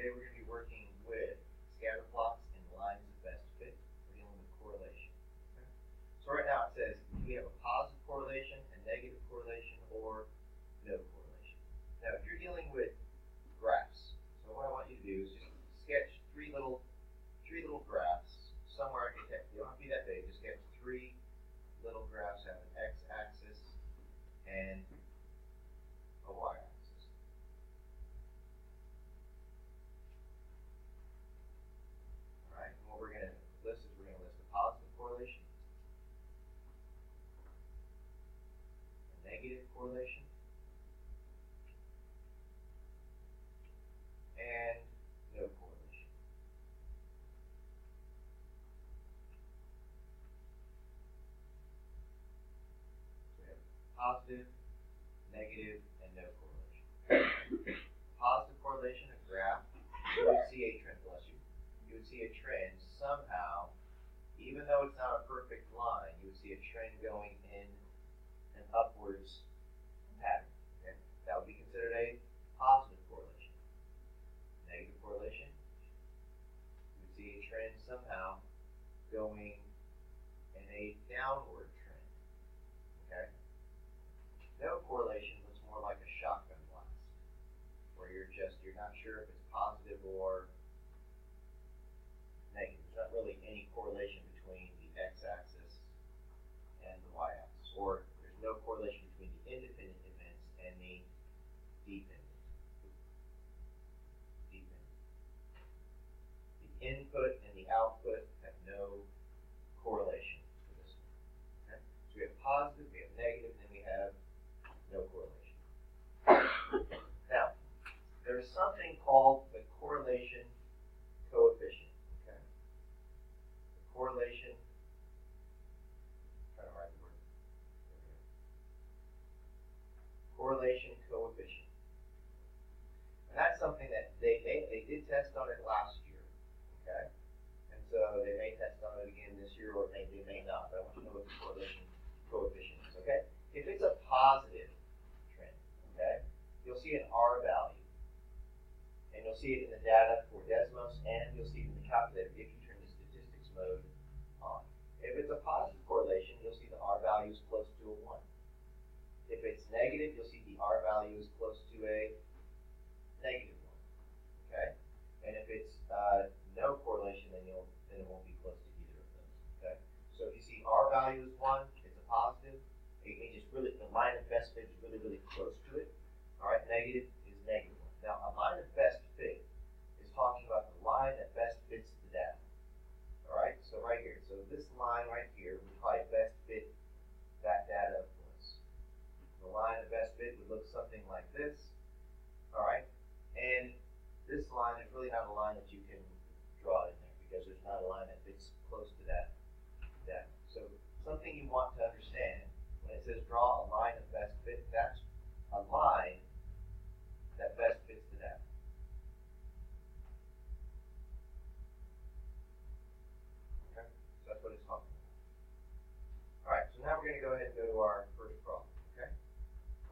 Today we're going to be working with scatter plots and lines of best fit. We're dealing with correlation. Okay? So right now it says we have a positive correlation, a negative correlation, or no correlation. Now if you're dealing with graphs, so what I want you to do is just sketch three little graphs somewhere. They don't have to be that big. Just sketch three little graphs have an x-axis and a y-axis. All right, and what we're going to list is we're going to list a positive correlation, a negative correlation, and no correlation. So we have positive, negative, and no correlation. Positive correlation, a graph, you would see a trend, you would see a trend somehow, even though it's not a perfect line, you would see a trend going in an upwards pattern. Okay? That would be considered a positive correlation. Negative correlation, you would see a trend somehow going in a downward trend. Okay? No correlation looks more like a shotgun blast, where you're not sure if it's positive or negative. There's not really any correlation between the x-axis and the y-axis, or there's no correlation between the independent events and the dependent. The input and the output have no correlation to this one. Okay? So we have positive, we have negative, and we have no correlation. Now, there's something called the correlation coefficient. Okay? The correlation, I'm trying to write the word. There we go. Correlation coefficient. And that's something that they did test on it last year. Okay? And so they may test on it again this year, or maybe they may not, but I want you to know what the correlation coefficient is. Okay? If it's a positive trend, okay, you'll see an R value. And you'll see it in the data for Desmos, and you'll see it in the calculator if you turn the statistics mode on. If it's a positive correlation, you'll see the R value is close to a 1. If it's negative, you'll see the R value is close to a negative 1. Okay? And if it's no correlation, then it won't be close to either of those. Okay? So if you see R value is 1, it's a positive. It means it's really, the line of best fit is really, really close to it. Alright, negative is negative 1. Now, a line of best fit is talking about the line that best fits the data. Alright, so right here. So this line right here would probably best fit that data for us. The line of best fit would look something like this. Alright, and this line is really not a line that you can draw in there because there's not a line that fits close to that data. So something you want to understand when it says draw a line of best fit, that's a line that best fits the data. Okay, so that's what it's talking about. Alright, so now we're going to go ahead and go to our first problem. Okay,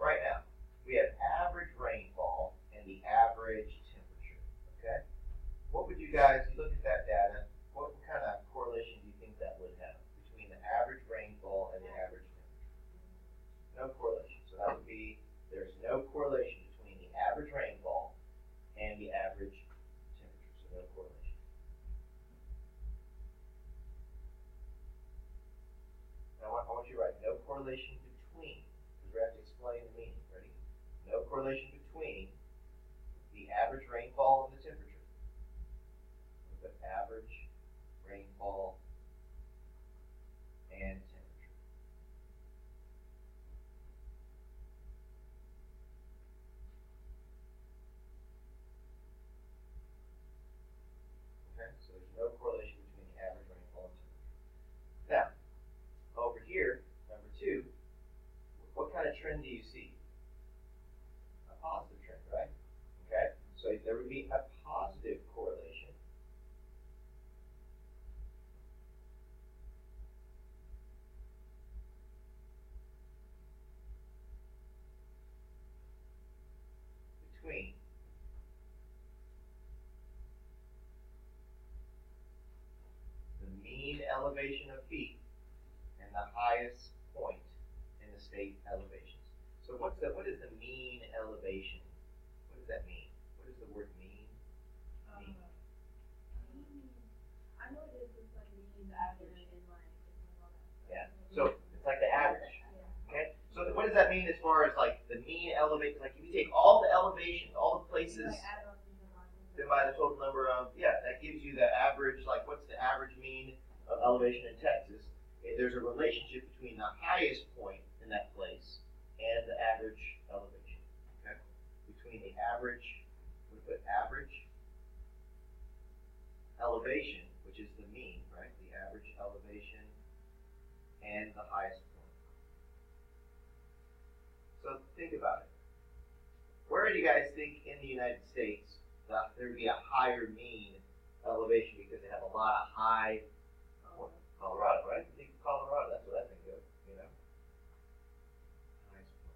right now we have average rainfall and the average temperature. Okay, what would you guys, you look at that data, what kind of correlation do you think that would have between the average rainfall and the average temperature? No correlation. So that would be, there's no correlation between the average rainfall and the average temperature. So no correlation. Now I want you to write no correlation between, because we have to explain the meaning. Ready? No correlation between the average rainfall and the temperature. The average rainfall and temperature. Okay, so there's no correlation between the average rainfall and temperature. Now, over here, number 2, what kind of trend do you see? A positive trend, right? Okay, so there would be elevation of feet and the highest point in the state elevations. So what is the mean elevation? What does that mean? What does the word mean? I know it is just like mean, average, and like all that stuff. Yeah. So it's like the average. Okay. So what does that mean as far as like the mean elevation? Like if you take all the elevations, all the places, divide the total number of, that gives you the average. Like what's the average mean of elevation in Texas? There's a relationship between the highest point in that place and the average elevation. Okay. Between the average, we put average elevation, which is the mean, right? The average elevation and the highest point. So think about it. Where do you guys think in the United States that there would be a higher mean elevation because they have a lot of high Colorado, right? You think of Colorado, that's what I think of, Highest point.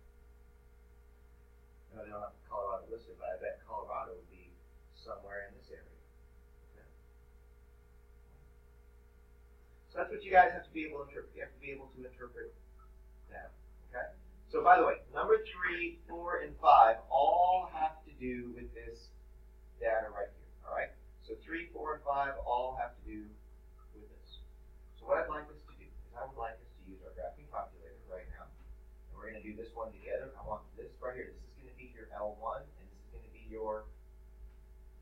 No, they don't have Colorado listed, but I bet Colorado would be somewhere in this area. So that's what you guys have to be able to interpret. You have to be able to interpret that. Okay? So by the way, number 3, 4, and 5 all have to do with this data right here. Alright? So 3, 4, and 5 all have to do with this. So what I'd like us to do is I would like us to use our graphing calculator right now. And we're going to do this one together. I want this right here. This is going to be your L1 and this is going to be your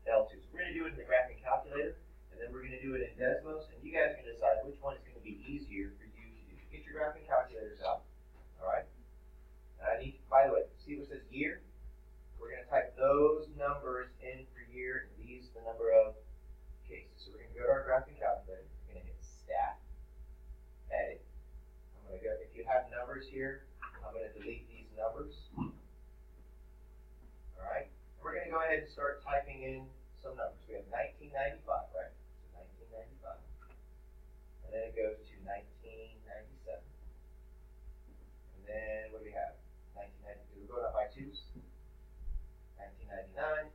L2. So we're going to do it in the graphing calculator. And then we're going to do it in Desmos, and you guys can decide which one is going to be easier for you to do. Get your graphing calculators out, all right? And I need, by the way, see what says year? We're going to type those numbers in for year, and these the number of cases. So we're going to go to our graphing calculator. We're going to hit Stat, Edit. I'm going to go, if you have numbers here, I'm going to delete these numbers. All right? And we're going to go ahead and start typing in some numbers. We have 1995, right? 1995, and then it goes to 1997, and then what do we have? 1992. We're going up by 2s. 1999,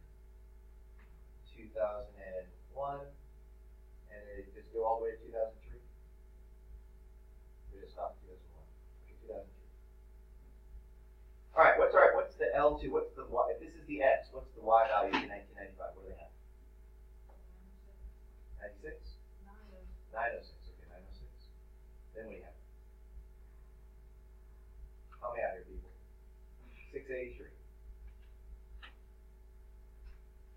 2001, and it just go all the way to 2003. We just stopped at 2001. Okay, 2003. All right. What's the L2? What's the Y? If this is the X, what's the Y value in 1995? What do they have? 96? 906. Okay, 906. Then what do you have? Help me out here, people. 683.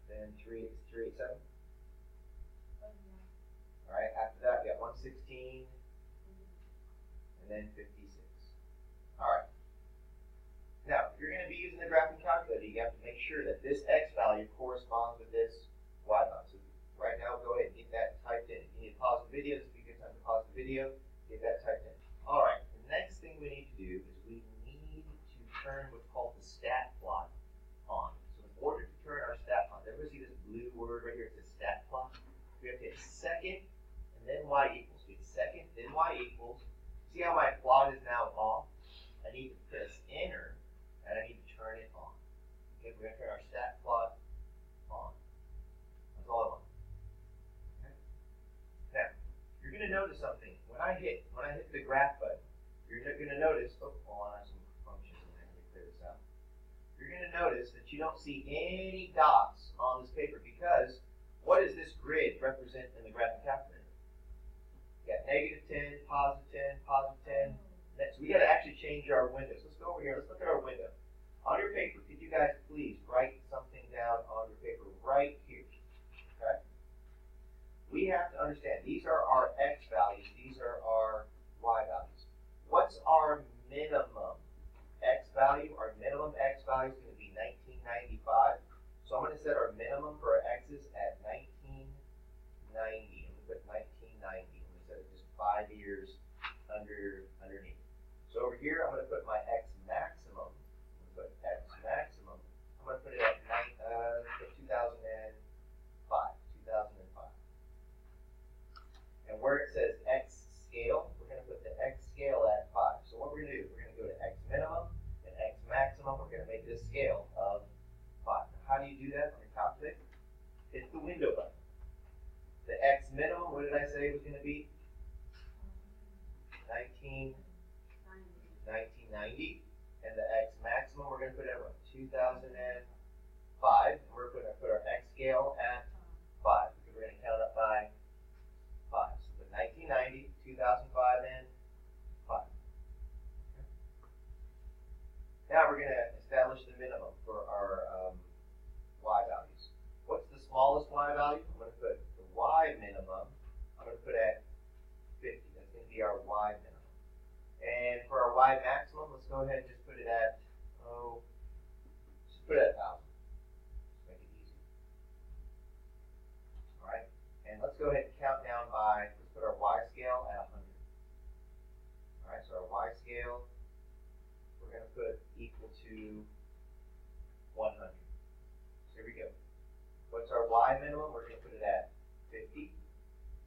Then 387. All right, after that, we got 116. And then 56. All right. Now, if you're going to be using the graphing calculator, you have to make sure that this X value corresponds with this Y value. So right now, go ahead and get that typed in. You need to pause the video. This will be a good time to pause the video. Get that typed in. All right. The next thing we need to do is we need to turn what's called the stat plot on. So in order to turn our stat plot, everybody see this blue word right here? It says stat plot. We have to hit second and then Y equals. So hit second, then Y equals. See how my plot is now off? I need to press enter and I need to turn it on. Okay, we're going to turn our stat plot on. That's all I want. Now, you're going to notice something. When I hit the graph button, you're going to notice, hold on, I have some functions in there. Let me clear this out. You're going to notice that you don't see any dots on this paper because what does this grid represent in the graphing calculator? You got -10, +10, +10. So we got to actually change our windows. Let's go over here. Let's look at our window. On your paper, could you guys please write something down on your paper right here? Okay? We have to understand, these are our X values, these are our Y values. What's our minimum X value? Our minimum X value is going to be 1995. So I'm going to set our minimum for our X's at 1990. I'm going to put 1990. I'm going to set it just 5 years underneath. So over here, I'm going to put my X maximum. I'm going to put X maximum. I'm going to put it at 2005. 2005. And where it says X scale, we're going to put the X scale at 5. So what we're going to do, we're going to go to X minimum and X maximum. We're going to make this scale of 5. Now, how do you do that on your calculator? Hit the window button. The X minimum, what did I say it was going to be? 1990, and the x maximum we're going to put at what? 2005, and we're going to put our x scale at 5 because we're going to count up by 5. So put 1990, 2005, and 5. Okay. Now we're going to establish the minimum for our y values. What's the smallest y value? I'm going to put the y minimum. I'm going to put at 50. That's going to be our y minimum. And for our y maximum, let's go ahead and just put it at, just put it at 1,000. Just make it easy. All right. And let's go ahead and count down by, let's put our y scale at 100. All right. So our y scale, we're going to put equal to 100. So here we go. What's our y minimum? We're going to put it at 50.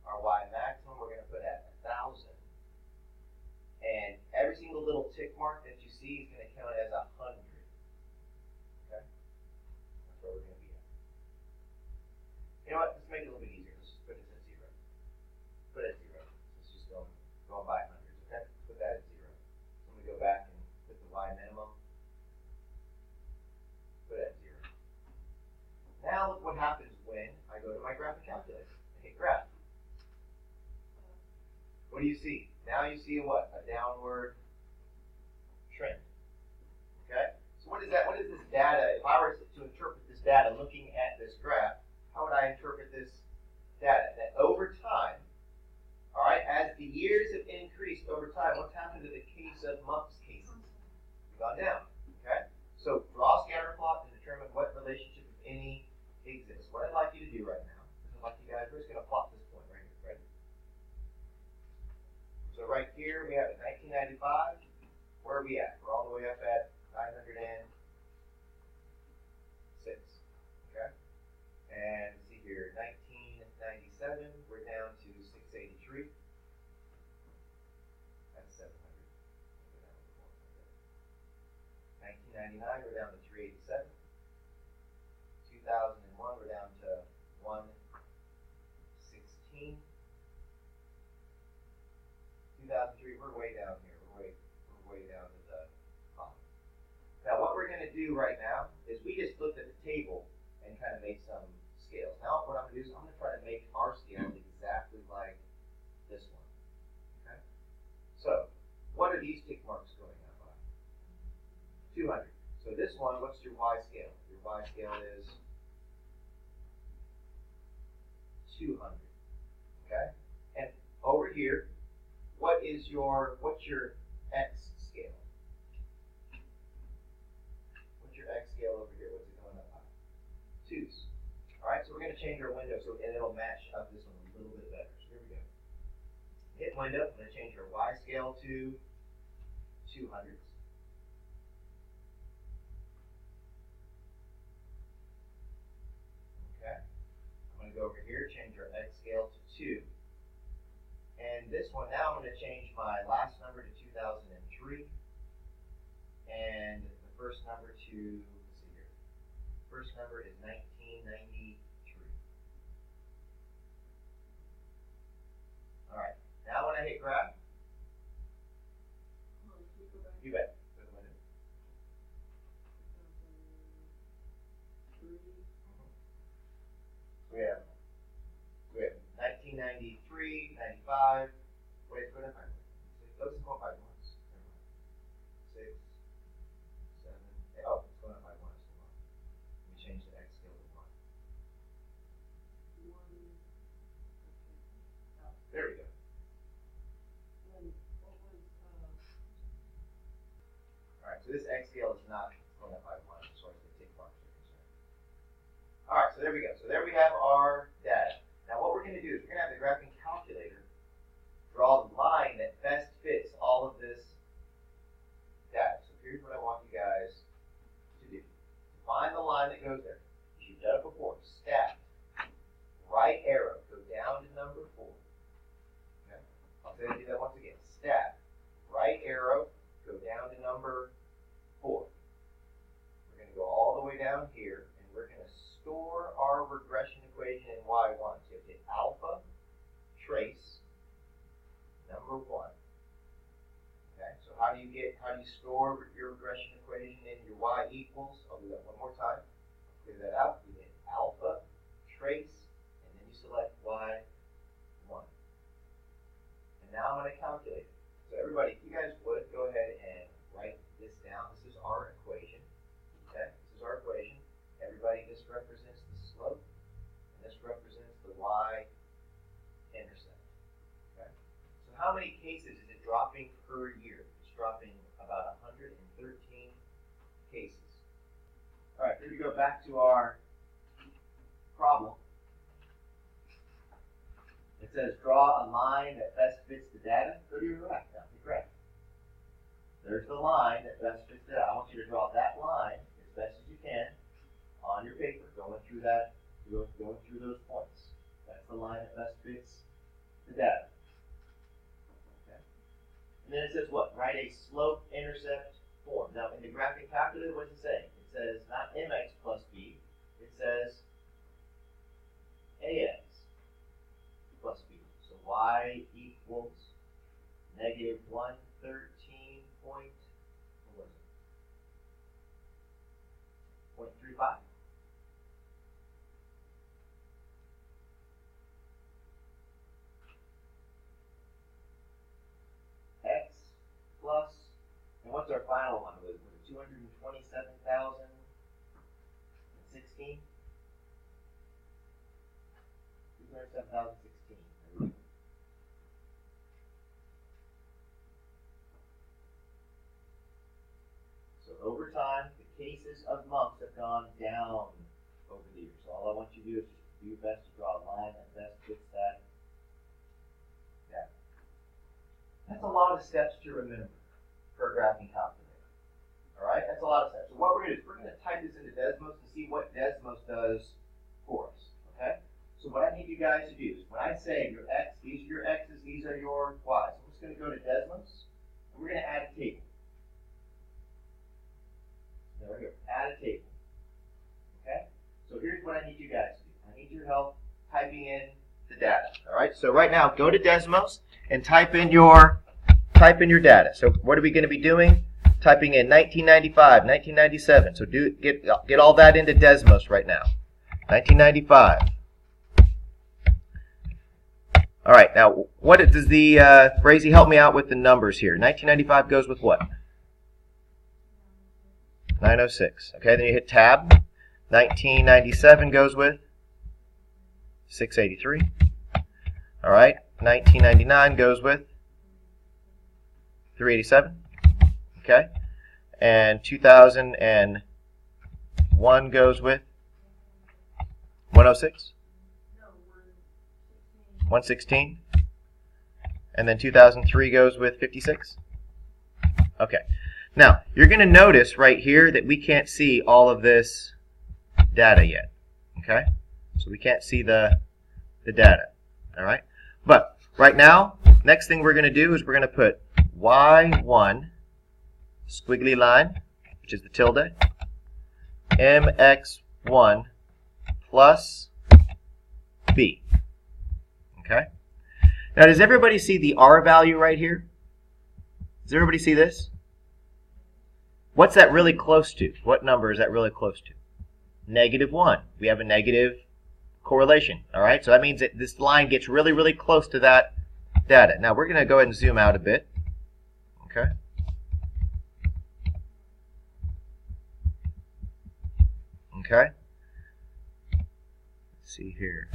Our y maximum, we're going to put at 1,000. And every single little tick mark that you see is going to count as 100. Okay? That's where we're going to be at. You know what? Let's make it a little bit easier. Let's just put this at 0. Put it at 0. Let's just go by hundreds. Okay? Put that at 0. So I'm going to go back and put the y minimum. Put it at 0. Now look what happens when I go to my graphing calculator. I hit graph. What do you see? Now you see what? A downward trend. Okay? So what is that? What is this data? If I were to interpret this data looking at this graph, how would I interpret this data? That over time, all right, as the years have increased over time, what's happened to the case of months cases? It's gone down. Okay? So draw a scatter plot and determine what relationship, if any, exists. What I'd like you to do right now is I'd like you guys, we're just going to plot this point right here. Ready? So right here we have it 1995. Where are we at? We're all the way up at 906. Okay? And see here, 1997, we're down to 683. That's 700. 1999, we're down to 387. 2001, we're down to 116. 2003, we're way down here. We're way down to the bottom. Now, what we're going to do right now is we just looked at the table and kind of made some scales. Now, what I'm going to do is I'm going to try to make our scale exactly like this one. Okay? So, what are these tick marks going out by? 200. So this one, what's your y scale? Your y scale is 200. Okay? And over here, what's your x scale? What's your x scale over here? What's it going up by? 2's. Alright, so we're going to change our window and it'll match up this one a little bit better. So here we go. Hit window, I'm going to change our y scale to 200s. Okay. I'm going to go over here, change our x scale to 2. And this one, now I'm going to change my last number to 2003. And the first number to, let's see here. First number is 1993. Alright, now when I hit graph, you bet. Go to the window. We have 1993, 95. Wait, go down 5. Let's go up by 1s. 6, 7, 8. Oh, it's going up by 1s. Let me change the x scale to 1. There we go. Alright, so this x scale is not going up by 1 as far as the tick marks are concerned. Alright, so there we go. So there we have our data. Now what we're going to do is we're going to have the graphing calculator draw the line that best fits all of this data. So here's what I want you guys to do. Find the line that goes there. You've done it before. Stack. Right arrow. Go down to number 4. Okay. I'll say do that once again. Stack. Right arrow. Go down to number 4. We're going to go all the way down here, and we're going to store our regression equation in y1. So you have to hit alpha, trace, number 1. how do you store your regression equation in your y equals? I'll do that one more time. Clear that out. You hit alpha, trace, and then you select y1. And now I'm going to calculate it. So everybody, if you guys would, go ahead and write this down. This is our equation. Okay? This is our equation. Everybody, this represents the slope, and this represents the y-intercept. Okay? So how many cases is it dropping per year? It's dropping about 113 cases. All right, here we go back to our problem. It says draw a line that best fits the data. Go to your left now. Hit right. There's the line that best fits the data. I want you to draw that line as best as you can on your paper, going through that, going through those points. That's the line that best fits the data. Okay. And then it says what? Write a slope-intercept form. Now, in the graphing calculator, what does it say? It says not mx plus b. It says ax plus b. So y equals negative 113 point, what was it? 0.35. X plus, and what's our final one? Was it 227,016? 207,016. So over time, the cases of monks have gone down over the years. So all I want you to do is just do your best to draw a line that best fits that. Yeah. That's a lot of steps to remember for a graphing calculator. All right, that's a lot of steps. So what we're going to do is we're going to type this into Desmos and see what Desmos does for us. Okay. So what I need you guys to do is when I say your x, these are your x's, these are your y's. I'm just going to go to Desmos and we're going to add a table. There we go. Add a table. Okay? So here's what I need you guys to do. I need your help typing in the data. All right? So right now, go to Desmos and type in your data. So what are we going to be doing? Typing in 1995, 1997. So get all that into Desmos right now. 1995. All right. Now, what does the Brazy help me out with the numbers here? 1995 goes with what? 906. Okay, then you hit tab. 1997 goes with 683. All right, 1999 goes with 387. Okay, and 2001 goes with 106. 116. And then 2003 goes with 56. Okay. Now, you're going to notice right here that we can't see all of this data yet. Okay? So we can't see the data. All right? But right now, next thing we're going to do is we're going to put y1 squiggly line, which is the tilde, mx1 plus b. Okay? Now, does everybody see the r value right here? Does everybody see this? What's that really close to? What number is that really close to? -1. We have a negative correlation. All right, so that means that this line gets really, really close to that data. Now we're going to go ahead and zoom out a bit. Okay. Okay. Let's see here.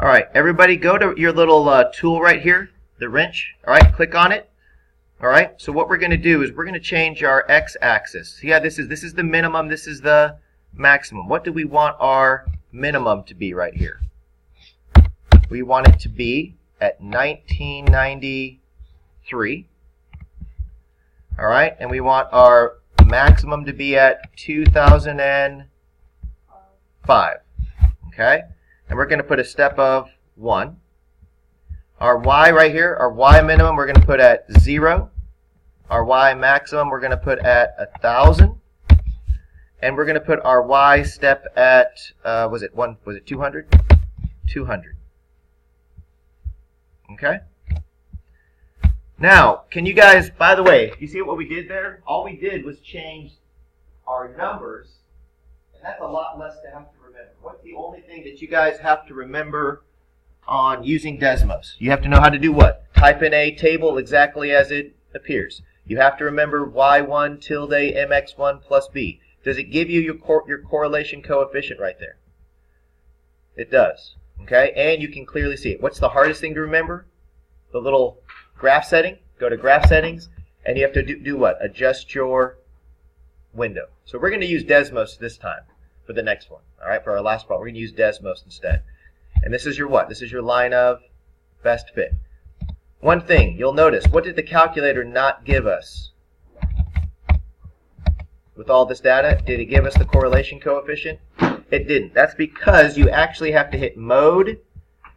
All right, everybody, go to your little tool right here. The wrench, all right, click on it. All right, so what we're going to do is we're going to change our x-axis. Yeah, this is the minimum, this is the maximum. What do we want our minimum to be right here? We want it to be at 1993. All right, and we want our maximum to be at 2005. Okay, and we're going to put a step of 1. Our y right here, our y minimum, we're going to put at 0. Our y maximum, we're going to put at 1,000. And we're going to put our y step at, was it 200? 200. Okay? Now, can you guys, by the way, you see what we did there? All we did was change our numbers, and that's a lot less to have to remember. What's the only thing that you guys have to remember on using Desmos? You have to know how to do what? Type in a table exactly as it appears. You have to remember y1 tilde mx1 plus b. Does it give you your correlation coefficient right there? It does. Okay, and you can clearly see it. What's the hardest thing to remember? The little graph setting. Go to graph settings, and you have to do what? Adjust your window. So we're going to use Desmos this time for the next one. All right, for our last problem, we're going to use Desmos instead. And this is your what? This is your line of best fit. One thing you'll notice, what did the calculator not give us? With all this data, did it give us the correlation coefficient? It didn't. That's because you actually have to hit mode.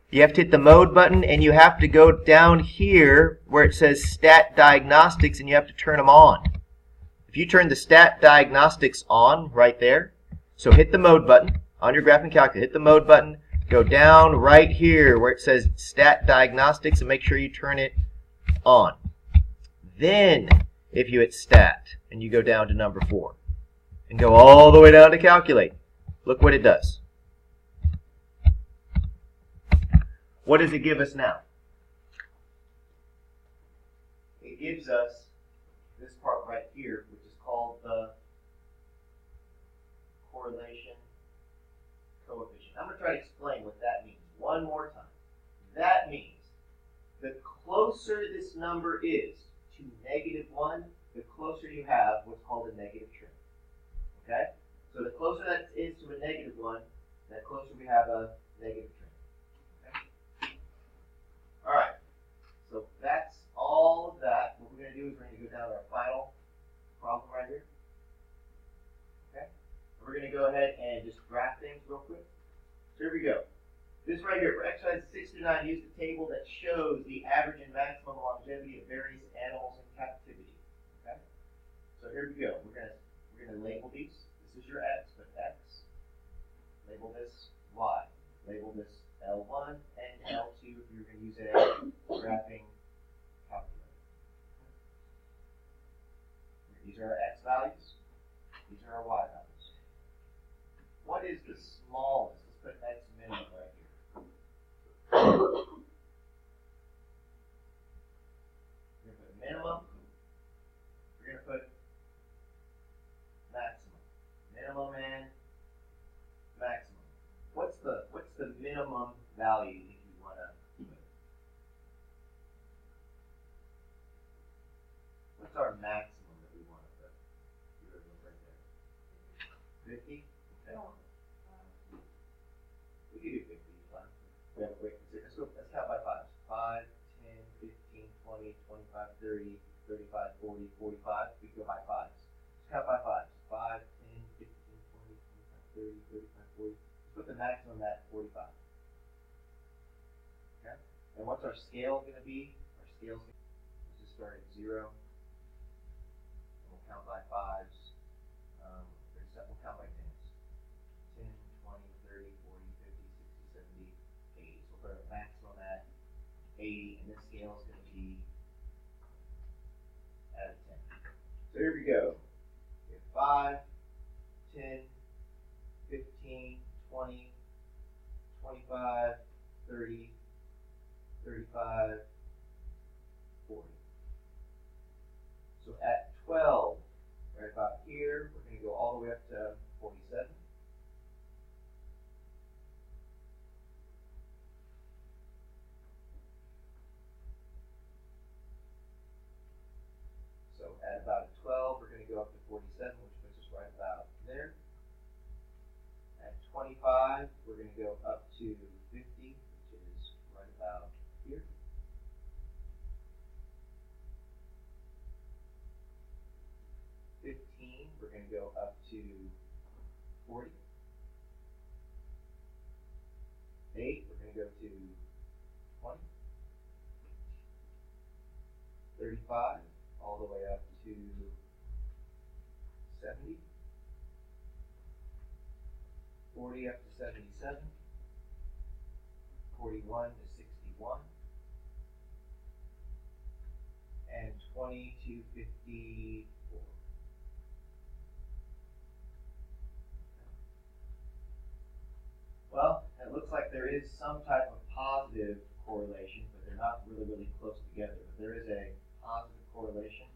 You have to hit the mode button, and you have to go down here where it says stat diagnostics, and you have to turn them on. If you turn the stat diagnostics on right there, so hit the mode button on your graphing calculator, hit the mode button, go down right here where it says stat diagnostics, and make sure you turn it on. Then, if you hit stat, and you go down to number 4, and go all the way down to calculate, look what it does. What does it give us now? It gives us this part right here, which is called the correlation coefficient. I'm going to try to explain what that means one more time. That means the closer this number is to -1, the closer you have what's called a negative trim. Okay? So the closer that is to a -1, the closer we have a negative trim. All right, so that's all of that. What we're going to do is we're going to go down to our final problem right here. Okay, we're going to go ahead and just graph things real quick. So here we go. This right here, for exercises 6 through 9, use the table that shows the average and maximum longevity of various animals in captivity. Okay, so here we go. We're going to label these. This is your x, but x. Label this y. Label this L1 and L2 if you're going to use a graphing calculator. These are our x values. These are our y values. What is the smallest? Let's put x minimum right here. We're going to put minimum. We're going to put maximum. Minimum and maximum. What's the minimum value if you want to put? What's our maximum that we want to put? You're right there. 50? Okay. We can do 50. Fine. We have a great let's count by 5s. 5, 10, 15, 20, 25, 30, 35, 40, 45. We can go by 5s. Let's count by 5s. 5, 10, 15, 20, 25, 30, 35, 40. Put the maximum at 45. Okay? And what's our scale going to be? Our scale's going to be, let's just start at 0. And we'll count by 5s. We'll count by 10s. 10, 20, 30, 40, 50, 60, 70, 80. So we'll put our maximum at 80, and this scale is going to be out of 10. So here we go. We have 5, 10, 15, 20, 25, 30, 35, 40. So at 12, right about here, we're going to go all the way up to 47. So at about 12, we're going to go up to 47, which puts us right about there. At 25, we're going to go up to 50, which is right about here. We're going to go up to 40. 8, we're going to go to 20. 35, all the way up to 70. 40 up to 77. 41 to 61. 20 to 54. Well, it looks like there is some type of positive correlation, but they're not really close together. But there is a positive correlation.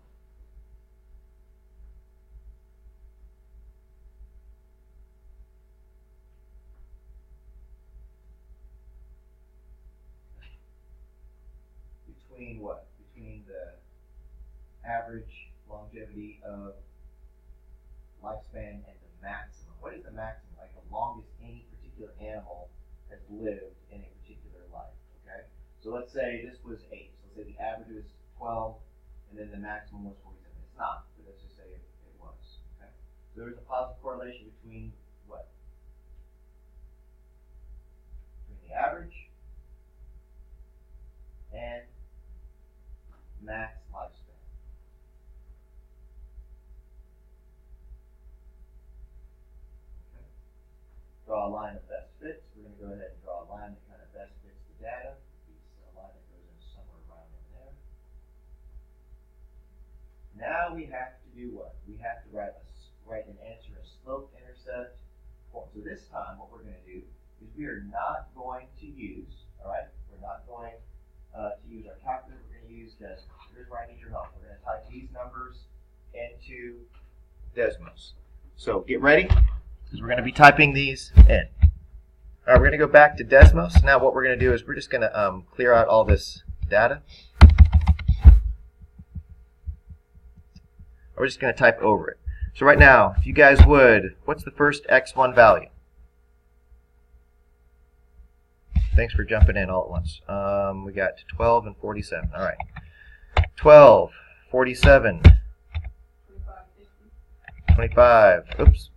Between what? Between the average longevity of lifespan and the maximum. What is the maximum? Like the longest any particular animal has lived in a particular life. Okay? So let's say this was 8. So let's say the average was 12, and then the maximum was 47. It's not, but let's just say it was. Okay? So there's a positive correlation between what? Between the average and max lifespan. Okay. Draw a line that best fits. We're going to go ahead and draw a line that kind of best fits the data. It's a line that goes in somewhere around in there. Now we have to do what? We have to write an answer in slope-intercept form. So this time what we're going to do is we are not going to use, all right, we're not going to use our calculator. We're going to use Desmos. Here's where I need your help. We're going to type these numbers into Desmos. So get ready, because we're going to be typing these in. All right, we're going to go back to Desmos. Now what we're going to do is we're just going to clear out all this data. We're just going to type over it. So right now, if you guys would, what's the first x1 value? Thanks for jumping in all at once. We got 12 and 47. All right. 12, 47, 25, oops,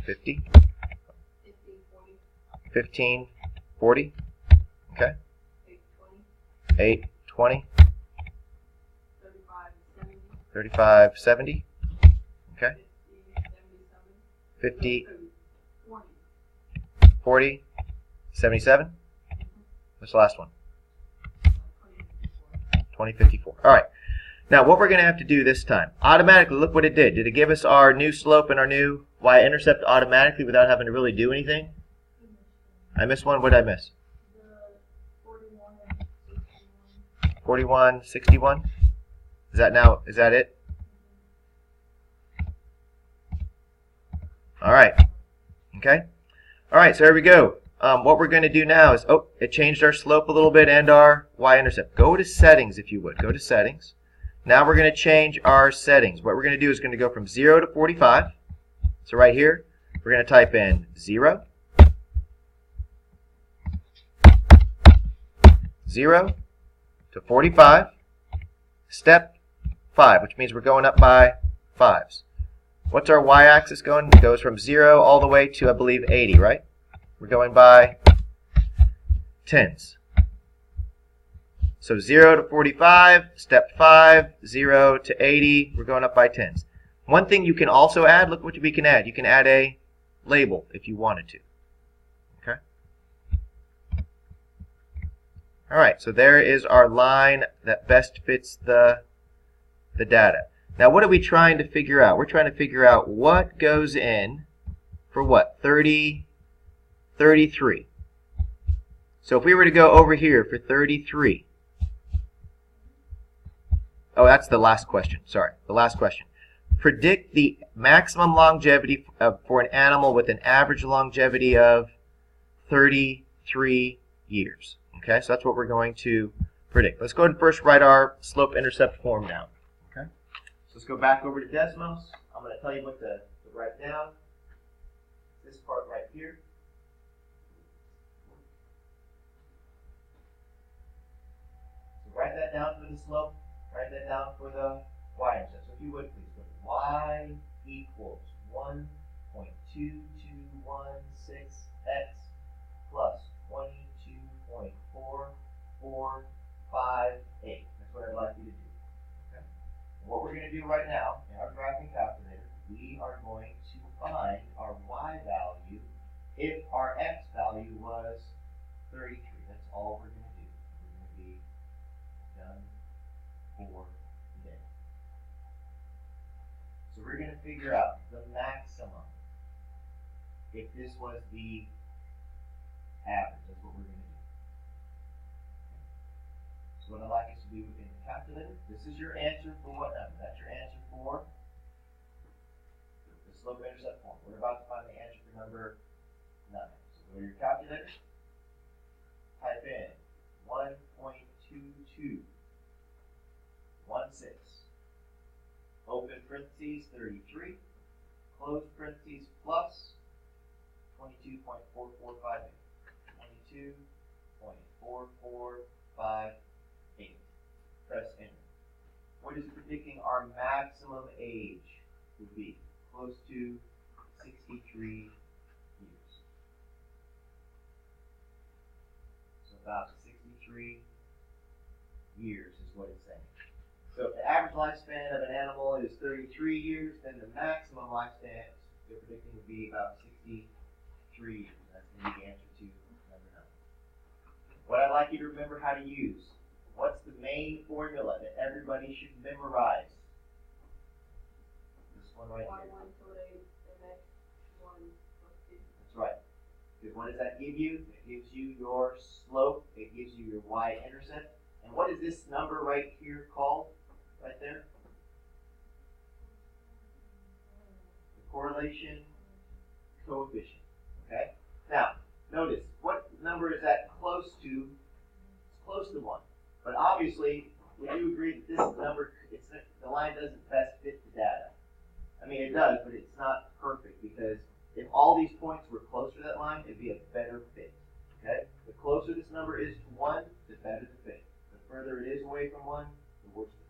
50, 15, 40, okay, 8, 20, 35, 70, okay, 50, 40, 77. What's the last one? 2054. All right. Now what we're going to have to do this time, automatically, look what it did. Did it give us our new slope and our new y-intercept automatically without having to really do anything? I missed one. What did I miss? 41, 61. Is that it? All right. Okay. All right, so here we go. What we're going to do now is, it changed our slope a little bit and our y-intercept. Go to settings if you would. Go to settings. Now we're going to change our settings. What we're going to do is going to go from 0 to 45. So right here, we're going to type in 0, 0 to 45, step 5, which means we're going up by 5s. What's our y-axis going? It goes from 0 all the way to, I believe, 80, right? We're going by 10s. So 0 to 45, step 5, 0 to 80, we're going up by 10s. One thing you can also add, look what we can add. You can add a label if you wanted to. Okay? All right, so there is our line that best fits the data. Now, what are we trying to figure out? We're trying to figure out what goes in for what? 30, 33. So if we were to go over here for 33. Oh, that's the last question. Sorry, the last question. Predict the maximum longevity for an animal with an average longevity of 33 years. Okay, so that's what we're going to predict. Let's go ahead and first write our slope-intercept form down. Okay, so let's go back over to Desmos. I'm going to tell you what to write down. This part right here. So write that down for the slope. Write that down for the y-intercept. So if you would, please put y equals 1.2216x plus 22.4458. That's what I'd like you to do. Okay? And what we're going to do right now in our graphing calculator, we are going to find our y value if our x value was 33. That's all we're going to do. We're going to be done for the day. So we're going to figure out the maximum if this was the average. That's what we're going to do. So what I'd like us to do in the calculator, this is your answer for what number? That's your answer for the slope-intercept form. We're about to find the answer for number 9. So go to your calculator, type in 1.2216, open parentheses 33, close parentheses plus 22.4458. 22.4458. Press enter. What is predicting our maximum age would be? Close to 63 years. So about 63 years is what it's saying. So if the average lifespan of an animal is 33 years, then the maximum lifespan they're predicting would be about 63 years. That's going to be the answer to number 9. What I'd like you to remember how to use. What's the main formula that everybody should memorize? This one right here. That's right. Because what does that give you? It gives you your slope. It gives you your y-intercept. And what is this number right here called? Right there? The correlation coefficient. Okay? Now, notice, what number is that close to? It's close to 1. But obviously, would you agree that this number, the line doesn't best fit the data? I mean, it does, but it's not perfect, because if all these points were closer to that line, it'd be a better fit. Okay? The closer this number is to 1, the better the fit. The further it is away from 1, the worse the